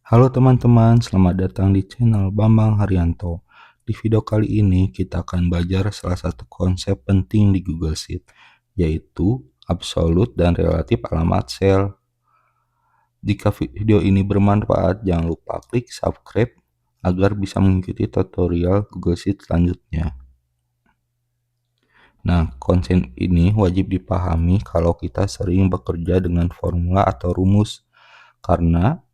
Halo teman-teman, selamat datang di channel Bambang Haryanto. Di video kali ini kita akan belajar salah satu konsep penting di Google Sheet, yaitu absolut dan relatif alamat sel. Jika video ini bermanfaat, jangan lupa klik subscribe agar bisa mengikuti tutorial Google Sheet selanjutnya. Nah, konsep ini wajib dipahami kalau kita sering bekerja dengan formula atau rumus, karena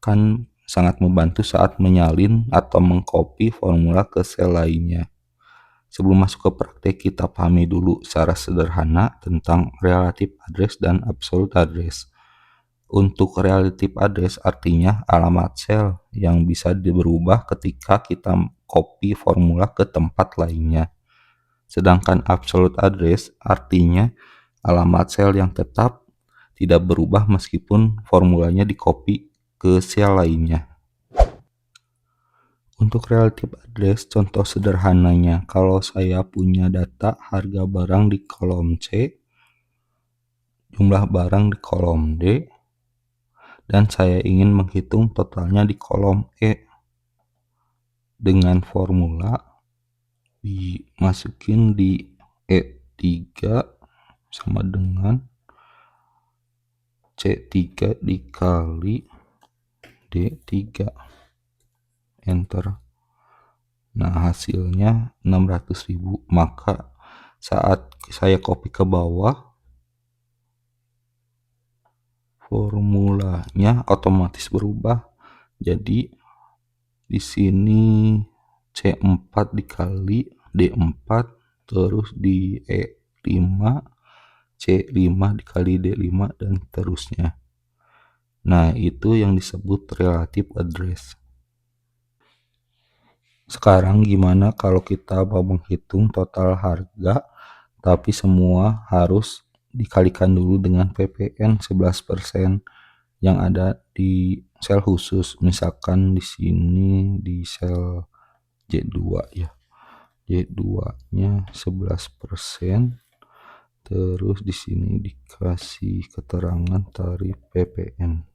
akan sangat membantu saat menyalin atau mengcopy formula ke sel lainnya. Sebelum masuk ke praktek, kita pahami dulu secara sederhana tentang relative address dan absolute address. Untuk relative address artinya alamat sel yang bisa berubah ketika kita copy formula ke tempat lainnya. Sedangkan absolute address artinya alamat sel yang tetap tidak berubah meskipun formulanya di-copy ke sel lainnya. Untuk relative address, contoh sederhananya, kalau saya punya data harga barang di kolom C, jumlah barang di kolom D, dan saya ingin menghitung totalnya di kolom E. Dengan formula dimasukin di E3 sama dengan C3 dikali D3. Enter. Nah, hasilnya 600.000. Maka saat saya copy ke bawah, formulanya otomatis berubah. Jadi di sini C4 dikali D4, terus di E5 C5 dikali D5 dan terusnya. Nah, itu yang disebut relative address. Sekarang gimana kalau kita mau menghitung total harga, tapi semua harus dikalikan dulu dengan PPN 11% yang ada di sel khusus. Misalkan di sini di sel J2 ya. J2-nya 11%. Terus di sini dikasih keterangan tarif PPN.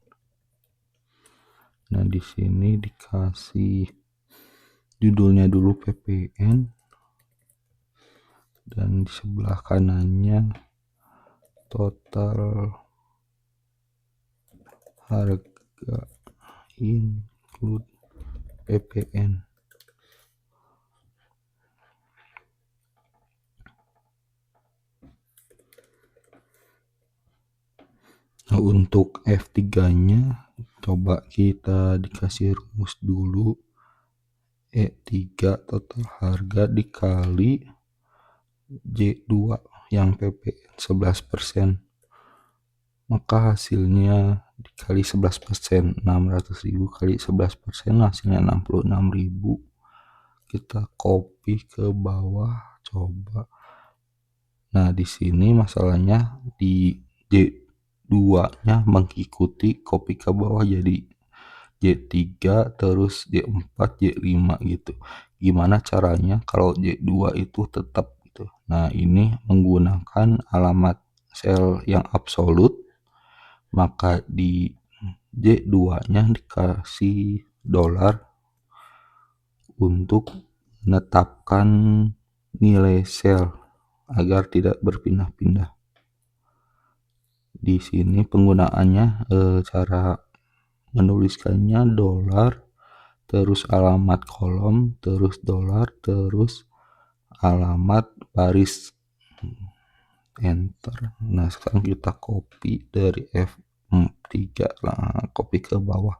Nah, di sini dikasih judulnya dulu PPN, dan di sebelah kanannya total harga include PPN. Nah, untuk F3-nya coba kita dikasih rumus dulu. E3 total harga dikali J2 yang PPN 11%. Maka hasilnya dikali 11%, 600.000 kali 11% hasilnya 66.000. Kita copy ke bawah coba. Nah, di sini masalahnya di J2-nya mengikuti copy ke bawah jadi J3 terus J4 J5 gitu. Gimana caranya kalau J2 itu tetap gitu. Nah, ini menggunakan alamat sel yang absolut, maka di J2-nya dikasih dolar untuk menetapkan nilai sel agar tidak berpindah-pindah. Di sini penggunaannya cara menuliskannya dolar, terus alamat kolom, terus dolar, terus alamat baris. Enter. Nah, sekarang kita copy dari F3 lah, copy ke bawah.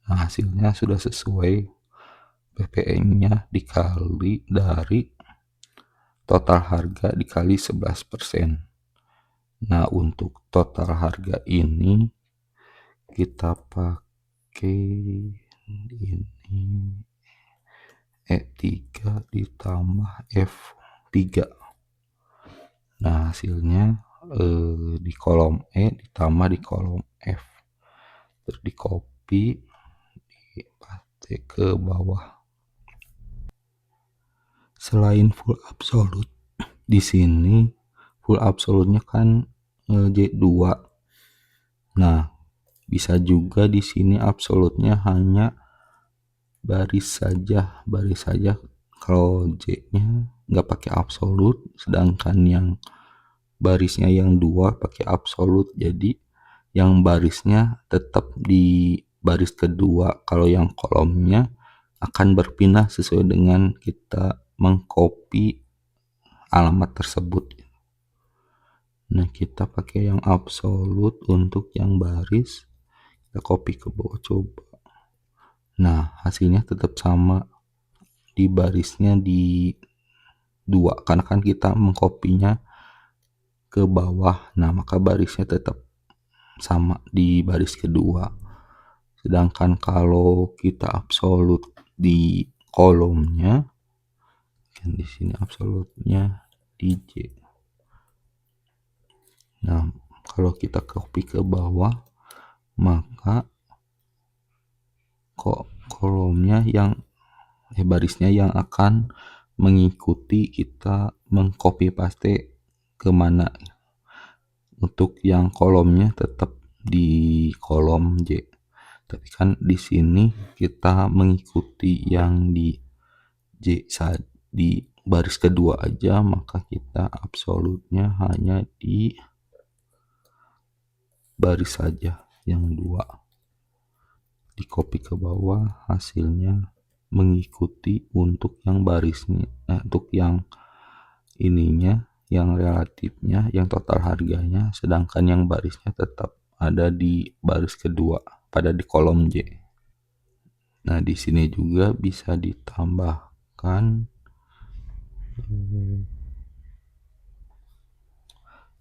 Nah, hasilnya sudah sesuai. PPN-nya dikali dari total harga dikali 11%. Nah, untuk total harga ini kita pakai ini E3 ditambah F3. Nah, hasilnya di kolom E ditambah di kolom F. Terus di copy dipaste ke bawah. Selain full absolute, di sini full absolutnya kan J2. Nah, Bisa juga di sini absolutnya hanya baris saja. Kalau J-nya nggak pakai absolut, sedangkan yang barisnya yang 2 pakai absolut. Jadi yang barisnya tetap di baris kedua. Kalau yang kolomnya akan berpindah sesuai dengan kita mengcopy alamat tersebut. Nah, kita pakai yang absolut untuk yang baris. Kita copy ke bawah coba. Nah, hasilnya tetap sama di barisnya di 2 karena kan kita mengkopinya ke bawah. Nah, maka barisnya tetap sama di baris kedua. Sedangkan kalau kita absolut di kolomnya, kan di sini absolutnya di J. Nah, kalau kita copy ke bawah, maka kok kolomnya yang barisnya yang akan mengikuti kita mengcopy paste kemana. Untuk yang kolomnya tetap di kolom J. Tapi kan di sini kita mengikuti yang di J di baris kedua aja, maka kita absolutnya hanya di baris saja yang 2. Di copy ke bawah, hasilnya mengikuti untuk yang barisnya, untuk yang ininya, yang relatifnya, yang total harganya, sedangkan yang barisnya tetap ada di baris kedua pada di kolom J. Nah, di sini juga bisa ditambahkan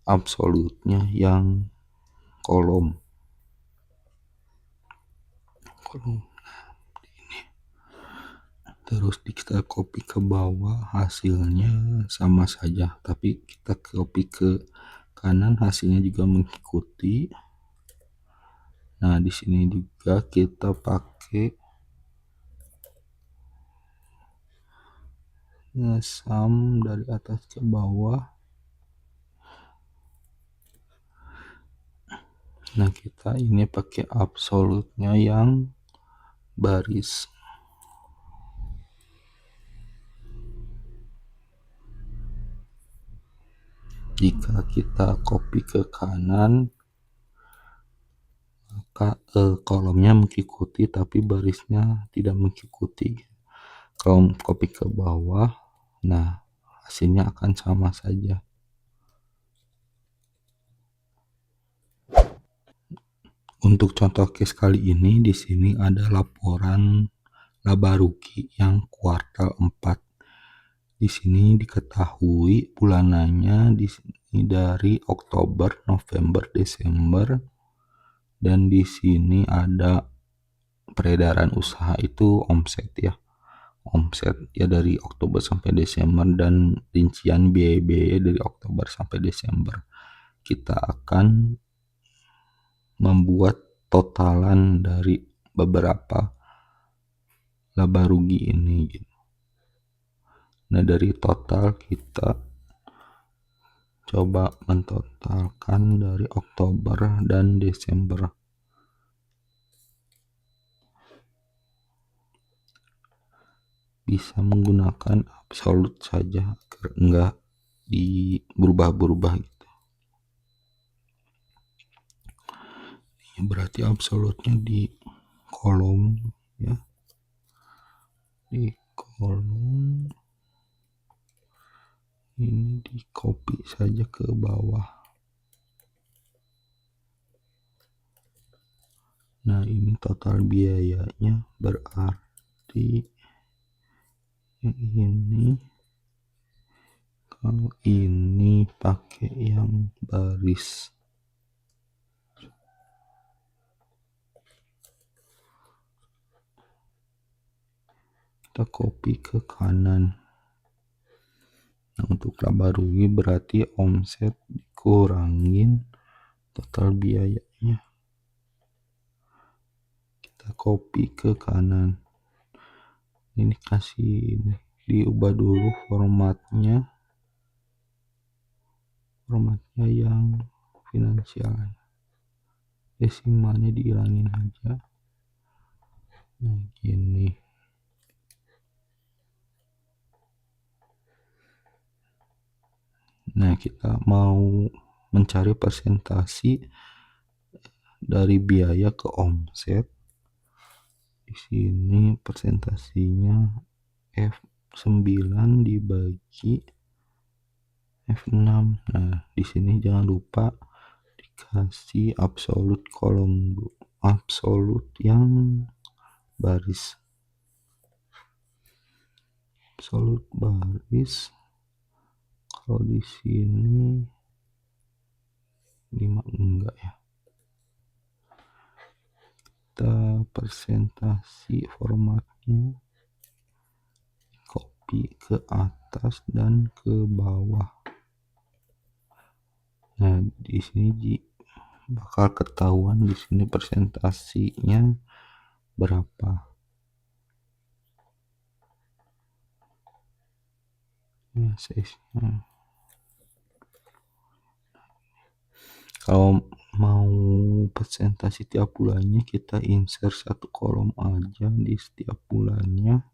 absolutnya yang kolom. Terus kita copy ke bawah, hasilnya sama saja, tapi kita copy ke kanan, hasilnya juga mengikuti. Nah, di sini juga kita pakai ngesam dari atas ke bawah. Nah, kita ini pakai absolutnya yang baris. Jika kita copy ke kanan, maka kolomnya mengikuti tapi barisnya tidak mengikuti. Kalau copy ke bawah, nah hasilnya akan sama saja. Untuk contoh case kali ini, di sini ada laporan laba rugi yang kuartal 4. Di sini diketahui bulanannya di sini dari Oktober, November, Desember, dan di sini ada peredaran usaha itu omset ya. Omset ya dari Oktober sampai Desember dan rincian biaya-biaya dari Oktober sampai Desember. Kita akan membuat totalan dari beberapa laba rugi ini gitu. Nah, dari total kita coba mentotalkan dari Oktober dan Desember. Bisa menggunakan absolut saja agar enggak di berubah-berubah gitu. Ini berarti absolutnya di kolom ya. Di kolom ini di copy saja ke bawah. Nah, ini total biayanya berarti yang ini, kalau ini pakai yang baris. Kita copy ke kanan. Nah, untuk laba rugi berarti omset dikurangin total biayanya. Kita copy ke kanan. Ini kasih ini diubah dulu formatnya yang finansial. desimalnya dihilangin aja. Nah, gini. Nah, kita mau mencari persentasi dari biaya ke omset. Di sini persentasinya F9 dibagi F6. Nah, di sini jangan lupa dikasih absolut kolom absolut yang baris. Absolut baris. Kalau di sini 5 enggak ya. Kita presentasi formatnya copy ke atas dan ke bawah. Nah, di sini bakal ketahuan di sini presentasinya berapa. Ya, size-nya. Kalau mau presentasi tiap bulannya, kita insert satu kolom aja di setiap bulannya.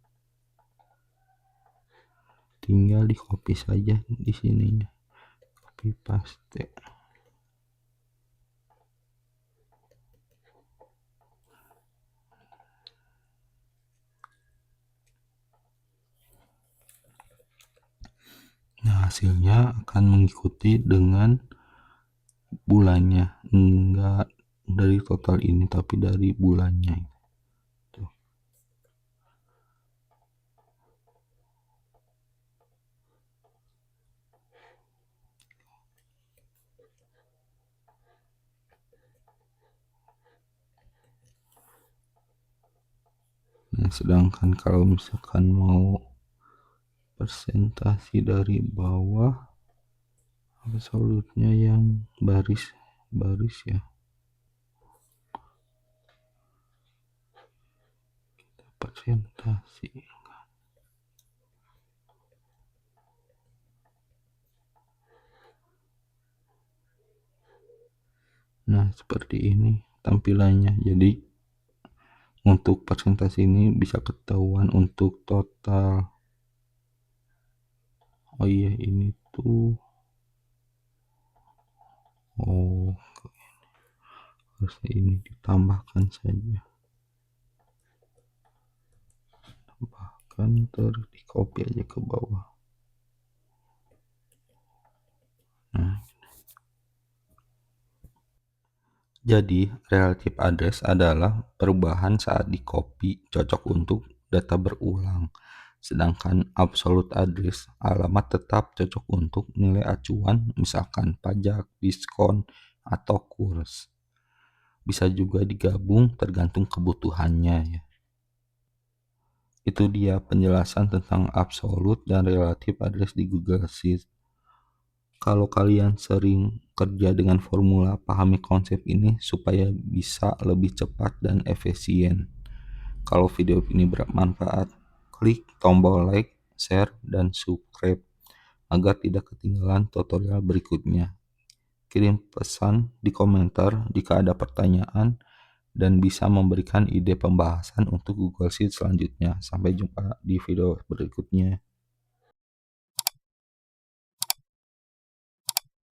Tinggal di copy saja di sininya. Copy paste. Nah, hasilnya akan mengikuti dengan bulannya, enggak dari total ini tapi dari bulannya. Tuh. Nah, sedangkan kalau misalkan mau presentasi dari bawah, absolutnya yang baris ya. Kita presentasi. Nah, seperti ini tampilannya. Jadi untuk presentasi ini bisa ketahuan untuk total. Oh iya, ini tuh harusnya ini ditambahkan saja. Tambahkan terus di copy aja ke bawah. Nah, jadi relative address adalah perubahan saat di copy cocok untuk data berulang. Sedangkan absolute address alamat tetap cocok untuk nilai acuan, misalkan pajak, diskon, atau kurs. Bisa juga digabung tergantung kebutuhannya ya. Itu dia penjelasan tentang absolute dan relative address di Google Sheets. Kalau kalian sering kerja dengan formula, pahami konsep ini supaya bisa lebih cepat dan efisien. Kalau video ini bermanfaat, klik tombol like, share, dan subscribe agar tidak ketinggalan tutorial berikutnya. Kirim pesan di komentar jika ada pertanyaan dan bisa memberikan ide pembahasan untuk Google Sheets selanjutnya. Sampai jumpa di video berikutnya.